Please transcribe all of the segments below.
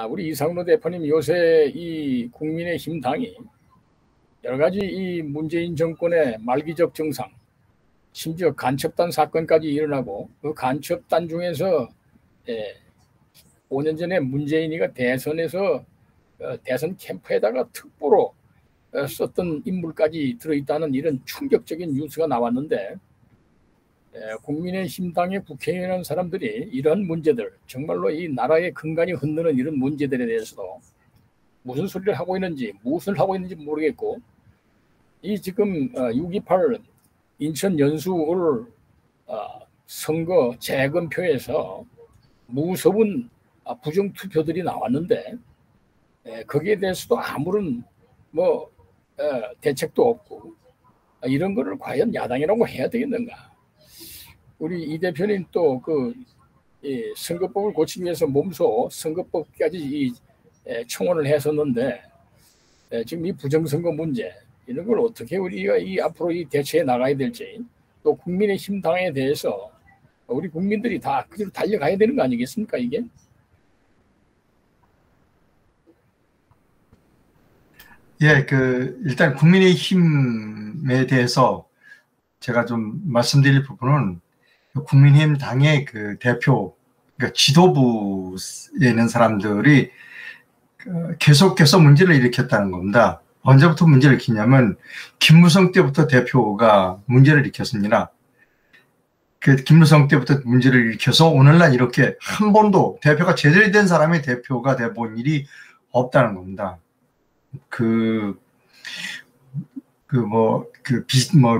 우리 이상로 대표님 요새 이 국민의힘 당이 여러 가지 이 문재인 정권의 말기적 정상, 심지어 간첩단 사건까지 일어나고 그 간첩단 중에서 5년 전에 문재인이가 대선에서 대선 캠프에다가 특보로 썼던 인물까지 들어있다는 이런 충격적인 뉴스가 나왔는데 국민의힘 당의 국회의원 사람들이 이런 문제들, 정말로 이 나라의 근간이 흔드는 이런 문제들에 대해서도 무슨 소리를 하고 있는지, 무엇을 하고 있는지 모르겠고, 이 지금 6.28 인천 연수울 선거 재검표에서 무서운 부정투표들이 나왔는데 거기에 대해서도 아무런 대책도 없고, 이런 거를 과연 야당이라고 해야 되겠는가? 우리 이 대표님 또 그 선거법을 고치기 위해서 몸소 선거법까지 청원을 했었는데 지금 이 부정선거 문제 이런 걸 어떻게 우리가 앞으로 대처해 나가야 될지, 또 국민의힘 당에 대해서 우리 국민들이 다 그대로 달려가야 되는 거 아니겠습니까, 이게? 예, 일단 국민의힘에 대해서 제가 좀 말씀드릴 부분은 국민의힘 당의 그 대표, 그러니까 지도부에 있는 사람들이 계속해서 문제를 일으켰다는 겁니다. 언제부터 문제를 일으켰냐면 김무성 때부터 대표가 문제를 일으켰습니다. 김무성 때부터 문제를 일으켜서 오늘날 이렇게 한 번도 대표가 제대로 된 사람이 대표가 돼본 일이 없다는 겁니다.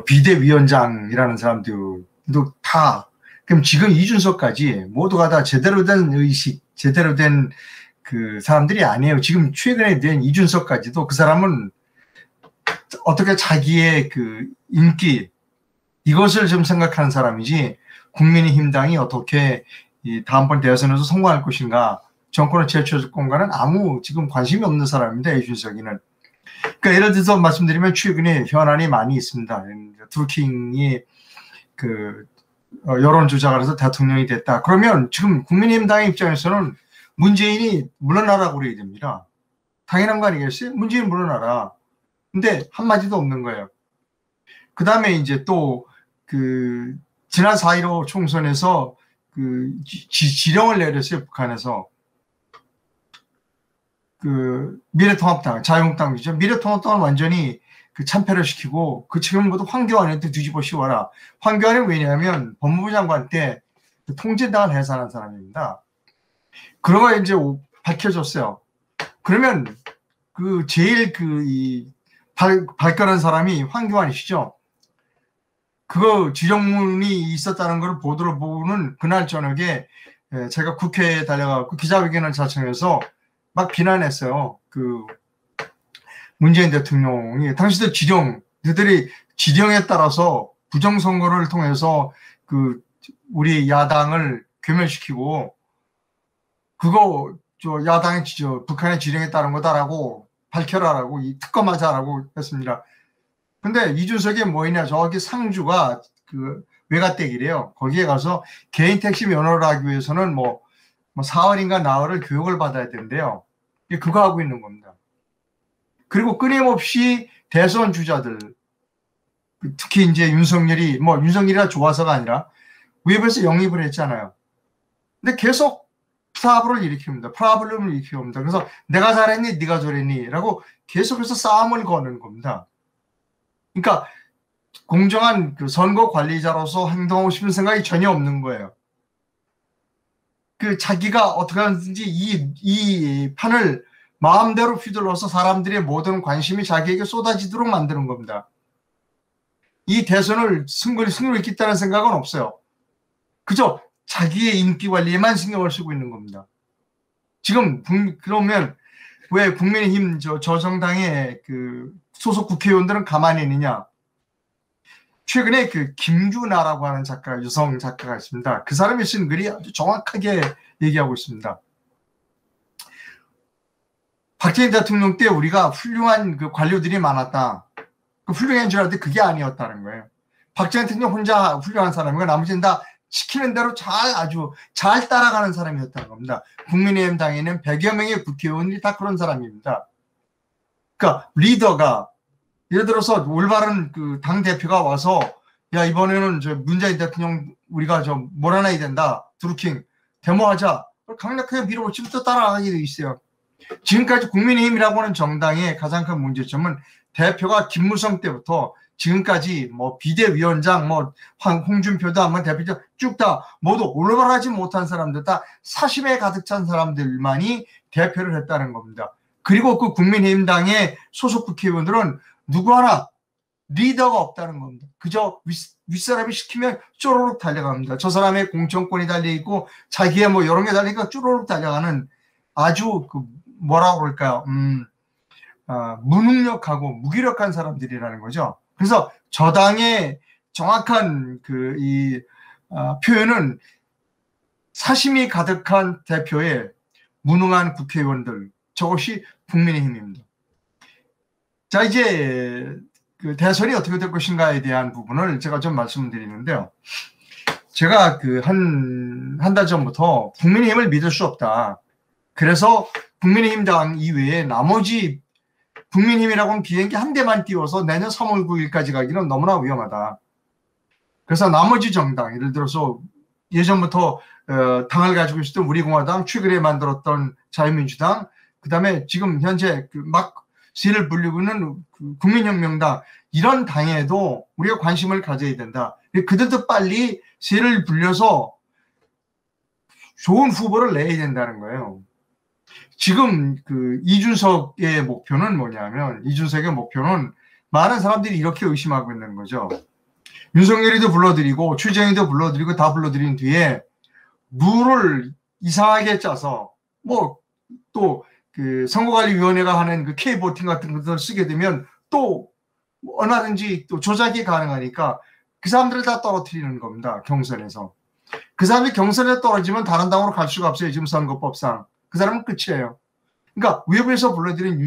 비대위원장이라는 사람들도 다, 그럼 지금 이준석까지 모두가 다 제대로 된 의식, 제대로 된 그 사람들이 아니에요. 지금 최근에 된 이준석까지도 그 사람은 어떻게 자기의 그 인기, 이것을 좀 생각하는 사람이지, 국민의힘 당이 어떻게 다음번 대선에서 성공할 것인가, 정권을 제쳐줄 건가는 아무 지금 관심이 없는 사람입니다, 이준석이는. 그러니까 예를 들어서 말씀드리면 최근에 현안이 많이 있습니다. 드루킹이 여론 조작을 해서 대통령이 됐다. 그러면 지금 국민의힘 당의 입장에서는 문재인이 물러나라고 그래야 됩니다. 당연한 거 아니겠어요? 문재인 물러나라. 근데 한마디도 없는 거예요. 그 다음에 이제 또 지난 4.15 총선에서 지령을 내렸어요, 북한에서. 미래통합당, 자유한국당이죠. 미래통합당은 완전히 참패를 시키고 그 책임을 모두 황교안한테 뒤집어 씌워라. 황교안은 왜냐하면 법무부 장관 때 통제당을 해산한 사람입니다. 그런 거 이제 밝혀졌어요. 그러면 제일 발끈한 사람이 황교안이시죠. 그거 지령문이 있었다는 걸 보도를 보고는 그날 저녁에 제가 국회에 달려가고 기자회견을 자청해서 막 비난했어요. 문재인 대통령이 너희들이 지령에 따라서 부정선거를 통해서 우리 야당을 괴멸시키고 그거 야당의 북한의 지령에 따른 거다라고 밝혀라라고 특검하자라고 했습니다. 근데 이준석이 뭐이냐, 저기 상주가 외가댁이래요. 거기에 가서 개인 택시 면허를 하기 위해서는 사흘인가 나흘을 교육을 받아야 된대요. 그거 하고 있는 겁니다. 그리고 끊임없이 대선 주자들, 특히 이제 윤석열이라 좋아서가 아니라 외부에서 영입을 했잖아요. 근데 계속 트러블을 일으킵니다. 프라블럼을 일으킵니다. 그래서 내가 잘했니? 네가 저랬니? 라고 계속해서 싸움을 거는 겁니다. 그러니까 공정한 선거 관리자로서 행동하고 싶은 생각이 전혀 없는 거예요. 자기가 어떻게 하든지 이 판을 마음대로 휘둘러서 사람들의 모든 관심이 자기에게 쏟아지도록 만드는 겁니다. 이 대선을 승리로 이겼다는 생각은 없어요. 그저 자기의 인기 관리에만 신경을 쓰고 있는 겁니다. 지금 그러면 왜 국민의힘 저정당의 소속 국회의원들은 가만히 있느냐? 최근에 김주나라고 하는 여성 작가가 있습니다. 그 사람이 쓴 글이 아주 정확하게 얘기하고 있습니다. 박정희 대통령 때 우리가 훌륭한 관료들이 많았다. 훌륭한 줄 알았는데 그게 아니었다는 거예요. 박정희 대통령 혼자 훌륭한 사람이고 나머지는 다 시키는 대로 아주 잘 따라가는 사람이었다는 겁니다. 국민의힘 당에는 100여 명의 국회의원들이 다 그런 사람입니다. 그러니까 리더가 예를 들어서 올바른 그 당 대표가 와서 야 이번에는 저 문재인 대통령 우리가 좀 몰아내야 된다. 드루킹 데모하자. 강력하게 밀어붙이면 또 따라가게 돼 있어요. 지금까지 국민의힘이라고 하는 정당의 가장 큰 문제점은 대표가 김무성 때부터 지금까지 뭐 비대위원장 뭐 홍준표도 한번 대표죠 쭉 다 모두 올바르지 못한 사람들 다 사심에 가득 찬 사람들만이 대표를 했다는 겁니다. 그리고 그 국민의힘당의 소속 국회의원들은 누구 하나 리더가 없다는 겁니다. 그저 윗사람이 시키면 쪼로록 달려갑니다. 저 사람의 공천권이 달려있고 자기의 뭐 이런 게 달리니까 쪼로록 달려가는 아주 그 뭐라고 그럴까요? 무능력하고 무기력한 사람들이라는 거죠. 그래서 저당의 정확한 표현은 사심이 가득한 대표의 무능한 국회의원들, 저것이 국민의힘입니다. 자, 이제 그 대선이 어떻게 될 것인가에 대한 부분을 제가 좀 말씀드리는데요. 제가 한 달 전부터 국민의힘을 믿을 수 없다. 그래서 국민의힘 당 이외에 나머지 국민의힘이라고 하는 비행기 한 대만 띄워서 내년 3월 9일까지 가기는 너무나 위험하다. 그래서 나머지 정당, 예를 들어서 예전부터 당을 가지고 있었던 우리공화당, 최근에 만들었던 자유민주당, 그 다음에 지금 현재 막 씨를 불리고 있는 국민혁명당, 이런 당에도 우리가 관심을 가져야 된다. 그들도 빨리 씨를 불려서 좋은 후보를 내야 된다는 거예요. 지금 이준석의 목표는 뭐냐면, 이준석의 목표는 많은 사람들이 이렇게 의심하고 있는 거죠. 윤석열이도 불러들이고 최재형도 불러들이고 다 불러들인 뒤에 룰을 이상하게 짜서 뭐 또 선거관리위원회가 하는 그 K보팅 같은 것들을 쓰게 되면 또 얼마든지 또 조작이 가능하니까 그 사람들을 다 떨어뜨리는 겁니다. 경선에서. 그 사람이 경선에 떨어지면 다른 당으로 갈 수가 없어요. 지금 선거법상. 그 사람은 끝이에요. 그러니까 외부에서 불러들인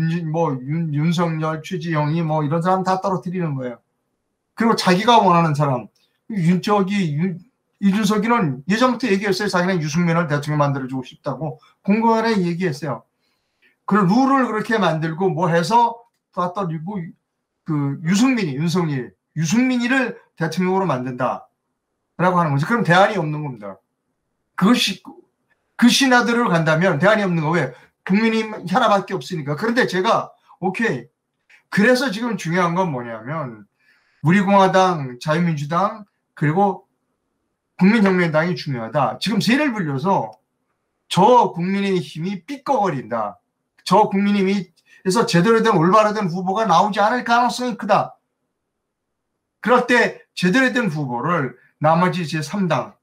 윤석열, 최지형이 뭐 이런 사람 다 떨어뜨리는 거예요. 그리고 자기가 원하는 사람, 이준석이는 예전부터 얘기했어요. 자기는 유승민을 대통령 만들어주고 싶다고 공공연하게 얘기했어요. 그런 룰을 그렇게 만들고 뭐 해서 다 떨리고 유승민이를 대통령으로 만든다라고 하는 거죠. 그럼 대안이 없는 겁니다. 그것이 그 시나리오를 간다면 대안이 없는 거 왜? 국민이 하나밖에 없으니까. 그런데 제가 오케이. 그래서 지금 중요한 건 뭐냐면 우리공화당, 자유민주당 그리고 국민혁명당이 중요하다. 지금 세를 불려서 저 국민의힘이 삐꺼거린다. 저 국민의힘에서 제대로 된 올바로 된 후보가 나오지 않을 가능성이 크다. 그럴 때 제대로 된 후보를 나머지 제3당,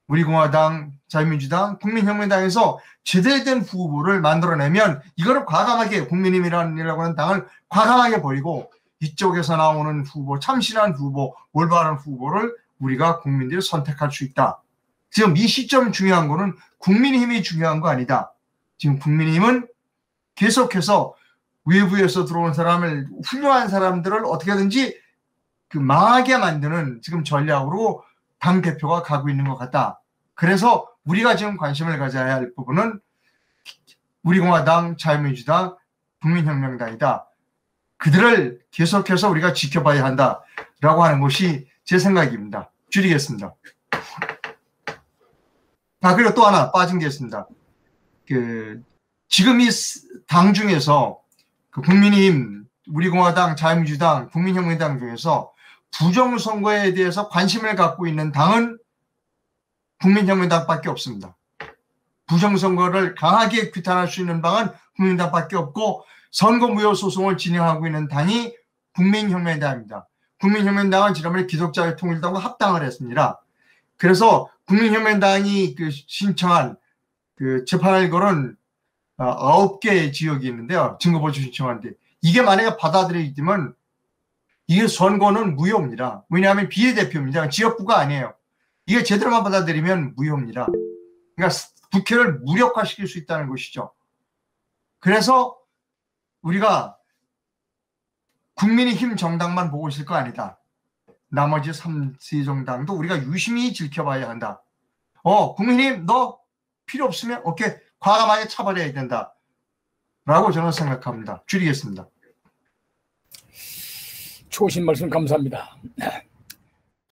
우리공화당, 자유민주당, 국민혁명당에서 제대로 된 후보를 만들어내면 이거를 과감하게 국민의힘이라고 하는 당을 과감하게 버리고 이쪽에서 나오는 후보, 참신한 후보, 올바른 후보를 우리가 국민들이 선택할 수 있다. 지금 이 시점 중요한 거는 국민의힘이 중요한 거 아니다. 지금 국민의힘은 계속해서 외부에서 들어온 사람을, 훌륭한 사람들을 어떻게든지 망하게 만드는 지금 전략으로 당대표가 가고 있는 것 같다. 그래서 우리가 지금 관심을 가져야 할 부분은 우리공화당, 자유민주당, 국민혁명당이다. 그들을 계속해서 우리가 지켜봐야 한다라고 하는 것이 제 생각입니다. 줄이겠습니다. 그리고 또 하나 빠진 게 있습니다. 지금 이 당 중에서 국민의힘, 우리공화당, 자유민주당, 국민혁명당 중에서 부정선거에 대해서 관심을 갖고 있는 당은 국민혁명당밖에 없습니다. 부정선거를 강하게 규탄할 수 있는 당은 국민당밖에 없고 선거무효소송을 진행하고 있는 당이 국민혁명당입니다. 국민혁명당은 지난번에 기독자의 통일당과 합당을 했습니다. 그래서 국민혁명당이 신청한 재판을 걸은 9개의 지역이 있는데요. 증거보조 신청하는데 이게 만약에 받아들여지면 이게 선거는 무효입니다. 왜냐하면 비례대표입니다. 지역구가 아니에요. 이게 제대로만 받아들이면 무효입니다. 그러니까 국회를 무력화시킬 수 있다는 것이죠. 그래서 우리가 국민의힘 정당만 보고 있을 거 아니다. 나머지 3세 정당도 우리가 유심히 지켜봐야 한다. 국민의힘 너 필요 없으면 오케이 과감하게 처벌해야 된다. 라고 저는 생각합니다. 줄이겠습니다. 좋으신 말씀 감사합니다.